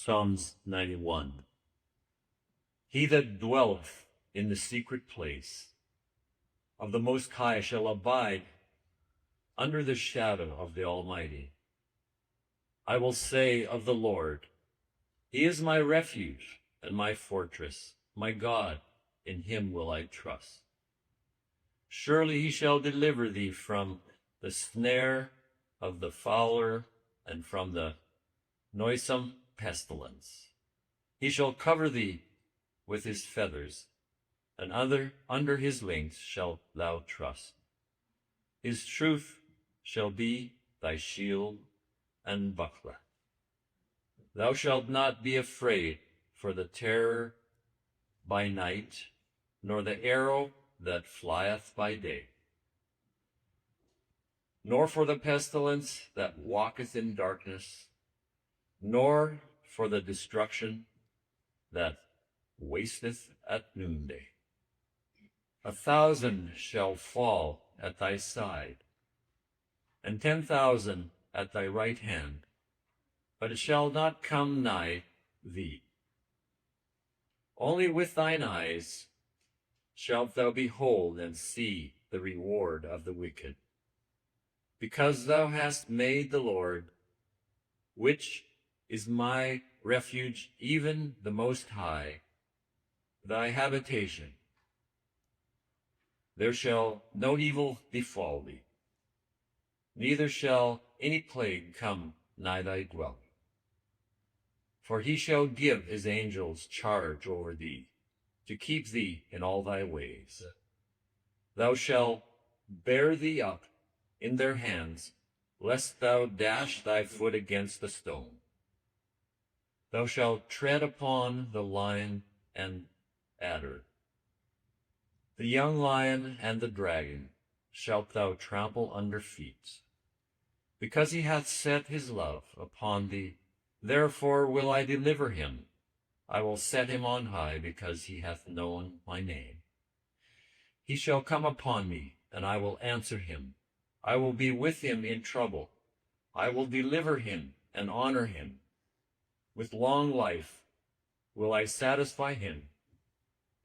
Psalms 91. He that dwelleth in the secret place of the Most High shall abide under the shadow of the Almighty. I will say of the Lord, He is my refuge and my fortress, my God, in him will I trust. Surely he shall deliver thee from the snare of the fowler and from the noisome pestilence. He shall cover thee with his feathers, and under his wings shalt thou trust. His truth shall be thy shield and buckler. Thou shalt not be afraid for the terror by night, nor the arrow that flieth by day, nor for the pestilence that walketh in darkness, nor for the destruction that wasteth at noonday. 1,000 shall fall at thy side, and 10,000 at thy right hand, but it shall not come nigh thee. Only with thine eyes shalt thou behold and see the reward of the wicked, because thou hast made the Lord, which is my refuge, even the Most High, thy habitation. There shall no evil befall thee, neither shall any plague come nigh thy dwelling. For he shall give his angels charge over thee, to keep thee in all thy ways. Thou shalt bear thee up in their hands, lest thou dash thy foot against a stone. Thou shalt tread upon the lion and adder. The young lion and the dragon shalt thou trample under feet. Because he hath set his love upon thee, therefore will I deliver him. I will set him on high, because he hath known my name. He shall come upon me, and I will answer him. I will be with him in trouble. I will deliver him and honor him. With long life will I satisfy him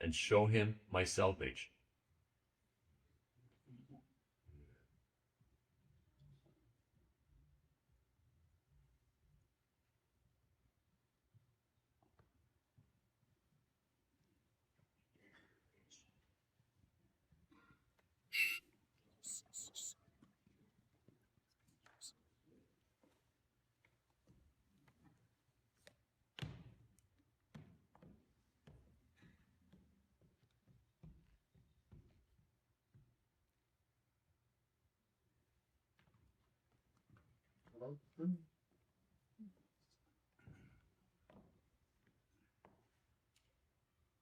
and show him my salvation.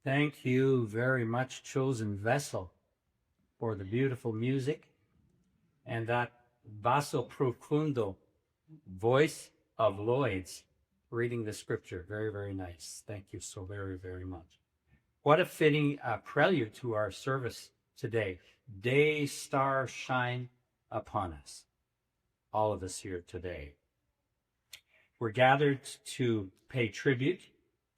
Thank you very much, chosen vessel, for the beautiful music and that basso profundo voice of Lloyd's reading the scripture. Very, very nice. Thank you so very, very much. What a fitting prelude to our service today. Day, star, shine upon us. All of us here today. We're gathered to pay tribute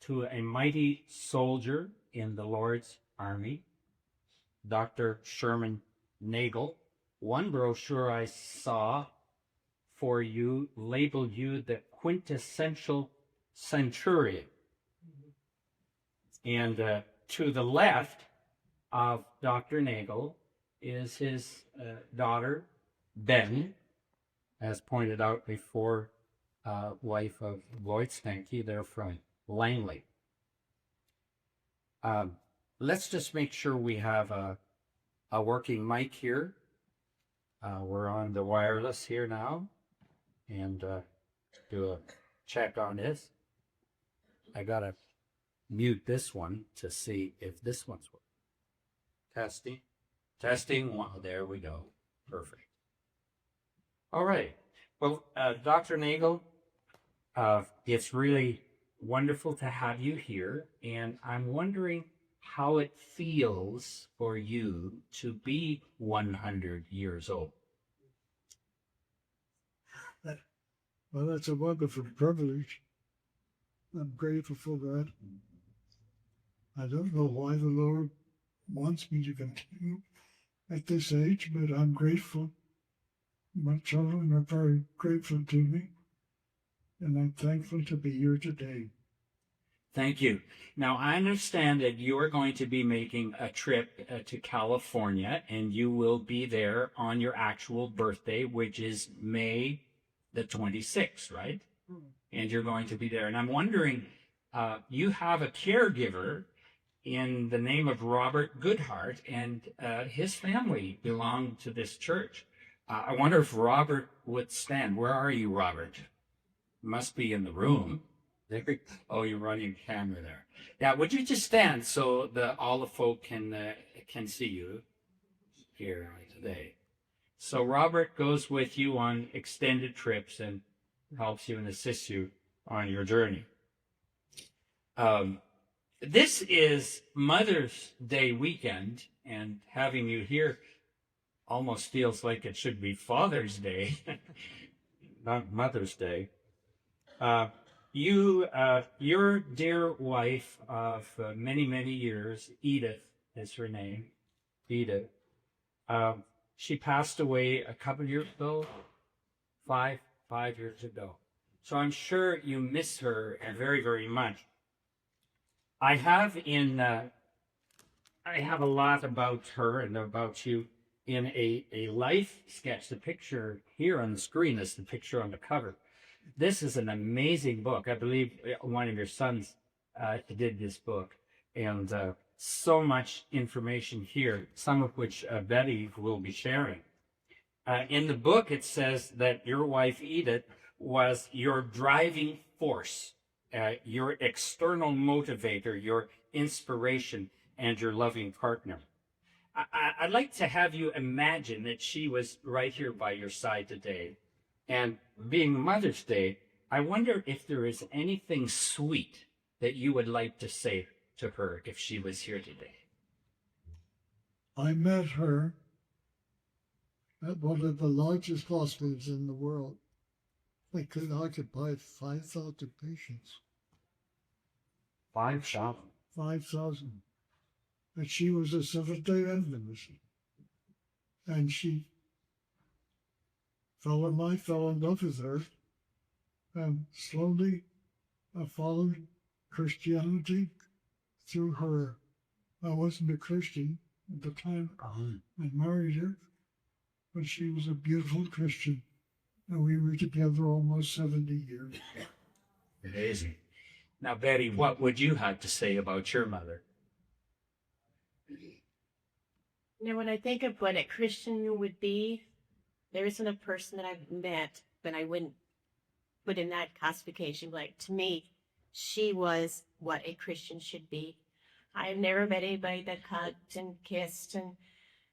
to a mighty soldier in the Lord's army, Dr. Sherman Nagel. One brochure I saw for you labeled you the quintessential centurion. And to the left of Dr. Nagel is his daughter, Betty, as pointed out before, wife of Lloyd Stanky. They're from Langley. Let's just make sure we have a working mic here. We're on the wireless here now, and do a check on this. I gotta mute this one to see if this one's working. Testing one. There we go. Perfect. All right. Well, Dr. Nagel, it's really wonderful to have you here, and I'm wondering how it feels for you to be 100 years old. Well, that's a wonderful privilege. I'm grateful for that. I don't know why the Lord wants me to continue at this age, but I'm grateful. My children are very grateful to me, and I'm thankful to be here today. Thank you. Now, I understand that you are going to be making a trip to California, and you will be there on your actual birthday, which is May the 26th, right? And you're going to be there. And I'm wondering, you have a caregiver in the name of Robert Goodhart, and his family belonged to this church. I wonder if Robert would stand. Where are you, Robert? Must be in the room. Oh, you're running the camera there. Yeah, would you just stand so all the folk can see you here today? So Robert goes with you on extended trips and helps you and assists you on your journey. This is Mother's Day weekend, and having you here almost feels like it should be Father's Day, not Mother's Day. Your dear wife of many, many years, Edith is her name, Edith. She passed away a couple of years ago, five years ago. So I'm sure you miss her very, very much. I have a lot about her and about you in a life sketch. The picture here on the screen is the picture on the cover. This is an amazing book. I believe one of your sons did this book, and so much information here, some of which Betty will be sharing. In the book, it says that your wife, Edith, was your driving force, your external motivator, your inspiration, and your loving partner. I'd like to have you imagine that she was right here by your side today. And being Mother's Day, I wonder if there is anything sweet that you would like to say to her if she was here today. I met her at one of the largest hospitals in the world. They could occupy 5,000 patients. 5,000? 5,000. But she was a Seventh-day Adventist. And she fell in love with her. And slowly I followed Christianity through her. I wasn't a Christian at the time. I married her, but she was a beautiful Christian. And we were together almost 70 years. Amazing. Now, Betty, what would you have to say about your mother? You know, when I think of what a Christian would be, there isn't a person that I've met that I wouldn't put in that classification. Like, to me, she was what a Christian should be. I've never met anybody that hugged and kissed and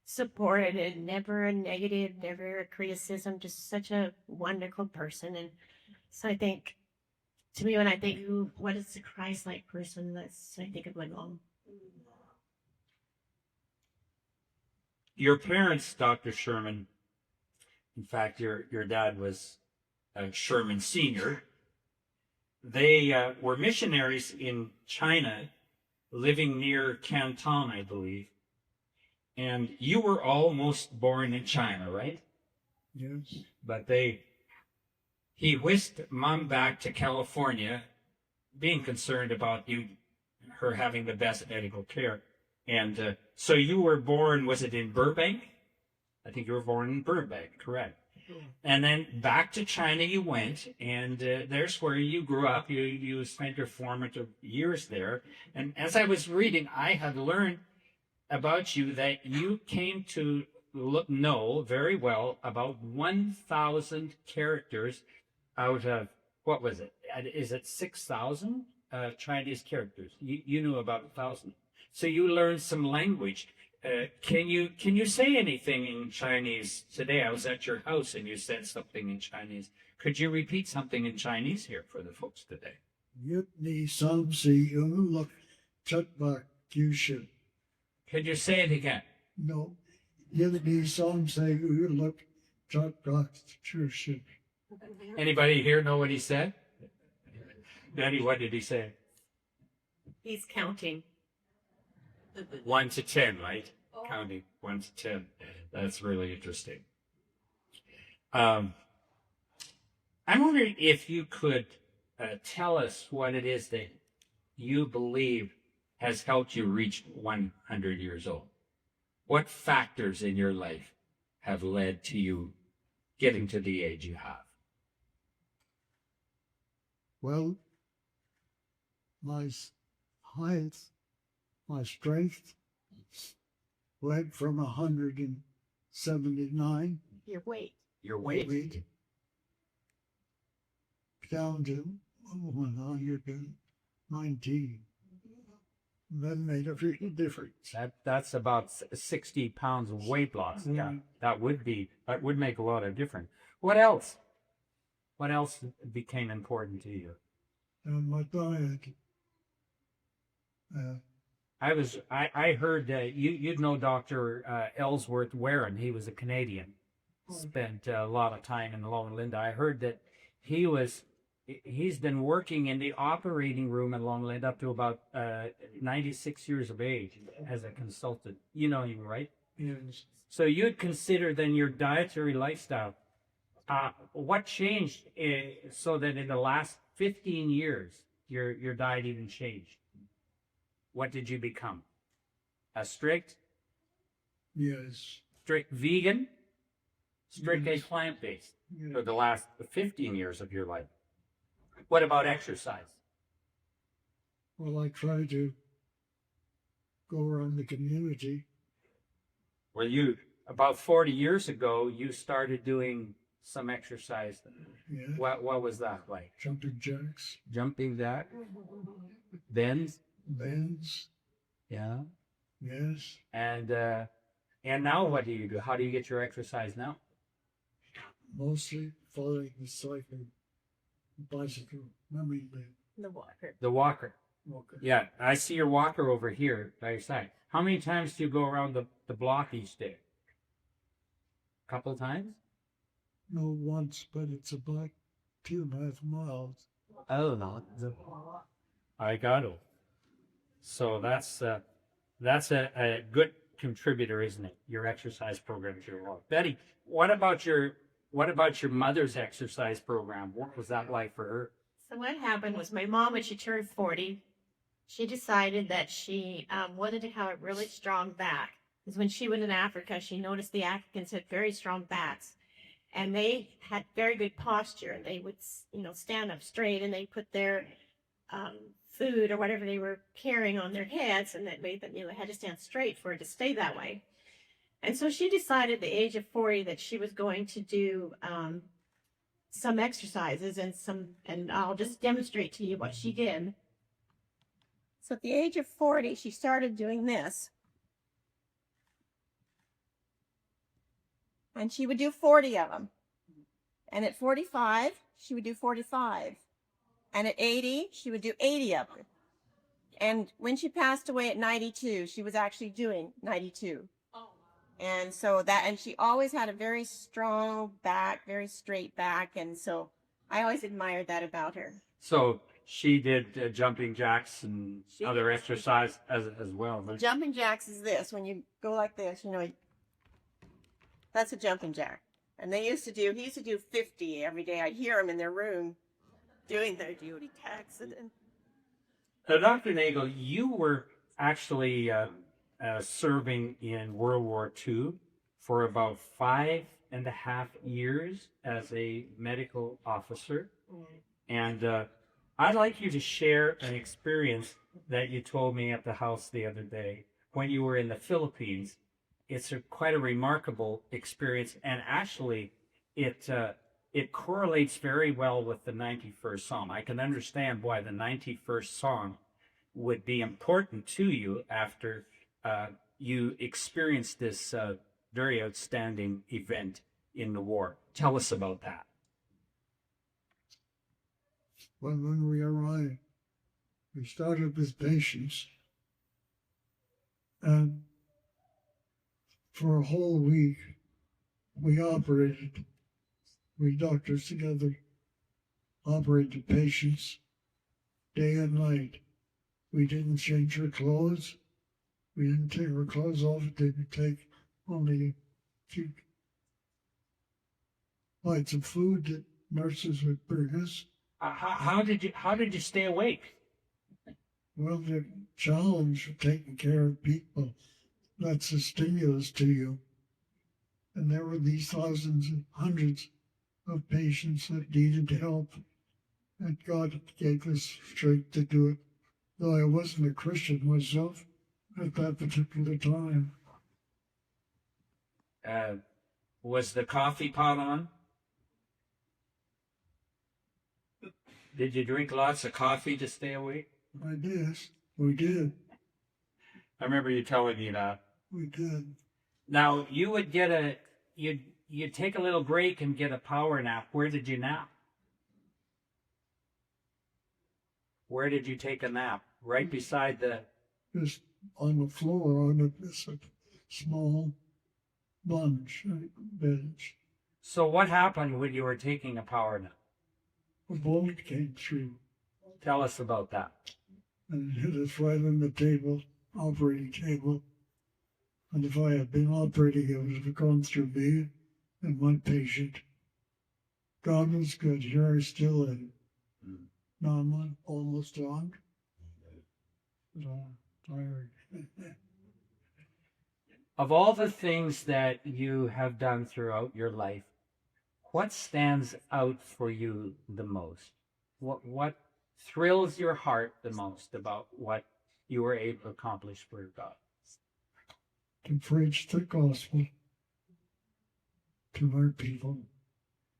supported, and never a negative, never a criticism, just such a wonderful person. And so I think, to me, when I think, what is a Christ-like person, I think of my mom. Your parents, Dr. Sherman, in fact, your dad was Sherman Sr., they were missionaries in China, living near Canton, I believe. And you were almost born in China, right? Yes. But he whisked Mom back to California, being concerned about her having the best medical care. And so you were born, was it in Burbank? I think you were born in Burbank, correct. And then back to China you went, and there's where you grew up. You spent your formative years there. And as I was reading, I had learned about you that you came to know very well about 1,000 characters out of, what was it? Is it 6,000 Chinese characters? You knew about 1,000. So you learned some language. Can you say anything in Chinese today? I was at your house and you said something in Chinese. Could you repeat something in Chinese here for the folks today? Yut ni sam si yu luk chat bak yu shu. Could you say it again? No. Yut ni sam si yu luk chat bak yu shu. Anybody here know what he said? Betty, what did he say? He's counting. 1 to 10, right? Counting 1 to 10. That's really interesting. I'm wondering if you could tell us what it is that you believe has helped you reach 100 years old. What factors in your life have led to you getting to the age you have? Well, my height, my strength went from 179 Your weight. Your weight? down to 119. That made a big difference. That's about 60 pounds of weight loss. Yeah, that would make a lot of difference. What else? What else became important to you? And my diet. I heard you'd know Dr. Ellsworth Warren. He was a Canadian. Spent a lot of time in Loma Linda. I heard that he's been working in the operating room in Loma Linda up to about 96 years of age as a consultant. You know him, right? Yes. So you'd consider then your dietary lifestyle. What changed so that in the last 15 years your diet even changed? What did you become? A strict vegan? Strictly plant-based for the last 15 years of your life. What about exercise? Well, I try to go around the community. Well, about 40 years ago, you started doing some exercise. Yeah. What was that like? Jumping jacks. Jumping jack? Bends? Yeah. Yes. And now what do you do? How do you get your exercise now? Mostly following the cycle, bicycle, The walker. The walker. walker. Yeah, I see your walker over here by your side. How many times do you go around the block each day? A couple of times? No, once, but it's about 2.5 miles. Oh, no. I got it. So that's a good contributor, isn't it? Your exercise program to your life. Betty, what about your mother's exercise program? What was that like for her? So what happened was my mom, when she turned 40, she decided that she wanted to have a really strong back. Because when she went in Africa, she noticed the Africans had very strong backs. And they had very good posture. And they would, stand up straight, and they put their food or whatever they were carrying on their heads, and that made them, they had to stand straight for it to stay that way. And so she decided at the age of 40 that she was going to do some exercises and I'll just demonstrate to you what she did. So at the age of 40, she started doing this. And she would do 40 of them. And at 45, she would do 45. And at 80, she would do 80 of them. And when she passed away at 92, she was actually doing 92. And so and she always had a very strong back, very straight back. And so I always admired that about her. So she did jumping jacks and other exercise as well. Right? Jumping jacks is this. When you go like this, that's a jumping jack. And he used to do 50 every day. I'd hear them in their room doing their duty tax. Now, Dr. Nagel, you were actually serving in World War II for about 5.5 years as a medical officer. And I'd like you to share an experience that you told me at the house the other day when you were in the Philippines. It's quite a remarkable experience, and actually it correlates very well with the 91st Psalm. I can understand why the 91st Psalm would be important to you after you experienced this very outstanding event in the war. Tell us about that. When we arrived, we started with patients, and for a whole week, we doctors together, operated patients, day and night. We didn't change our clothes. We didn't take our clothes off. Didn't take only a few bites of food that nurses would bring us. How did you stay awake? Well, the challenge of taking care of people, that's a stimulus to you. And there were these thousands and hundreds of patients that needed help. And God gave us strength to do it, though I wasn't a Christian myself at that particular time. Was the coffee pot on? Did you drink lots of coffee to stay awake? I did. We did. I remember you telling me that. We did. Now you would get you'd take a little break and get a power nap. Where did you nap? Where did you take a nap? Right beside the. Just on the floor on a small bench. So what happened when you were taking a power nap? A bullet came through Tell us about that. and hit us right on the table, operating table. And if I had been operating, it would have gone through me and one patient. God was good. Here I still am. Now I'm almost on. But I'm tired. Of all the things that you have done throughout your life, what stands out for you the most? What thrills your heart the most about what you were able to accomplish for God? To preach the gospel to our people.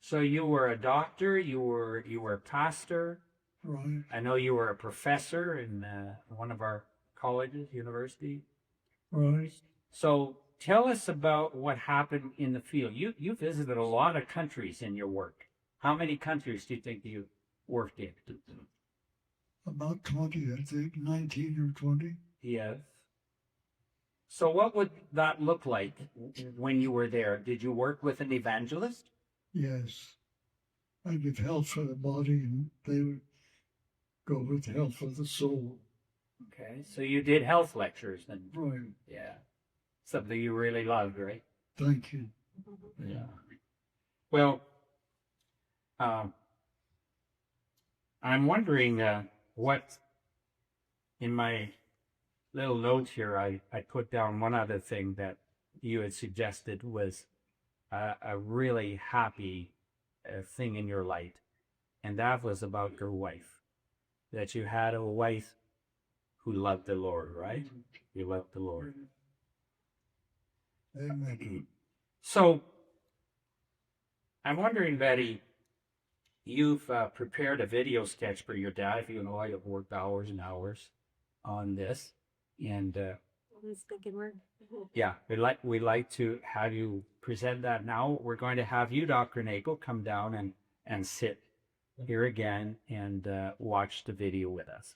So you were a doctor, you were a pastor. Right. I know you were a professor in one of our colleges, university. Right. So tell us about what happened in the field. You visited a lot of countries in your work. How many countries do you think you worked in? About 20, I think, 19 or 20. Yes. So what would that look like when you were there? Did you work with an evangelist? Yes. I give health for the body, and they would go with health for the soul. Okay, so you did health lectures and Right. yeah, something you really loved, right? Thank you. Yeah. Well, I'm wondering what in my little notes here I put down one other thing that you had suggested was a really happy thing in your life, and that was about your wife. That you had a wife who loved the Lord, right? You loved the Lord. Amen. So, I'm wondering, Betty, you've prepared a video sketch for your dad. You know, I've worked hours and hours on this, and yeah, we'd like to have you present that now. We're going to have you, Dr. Nagel, come down and sit here again and watch the video with us.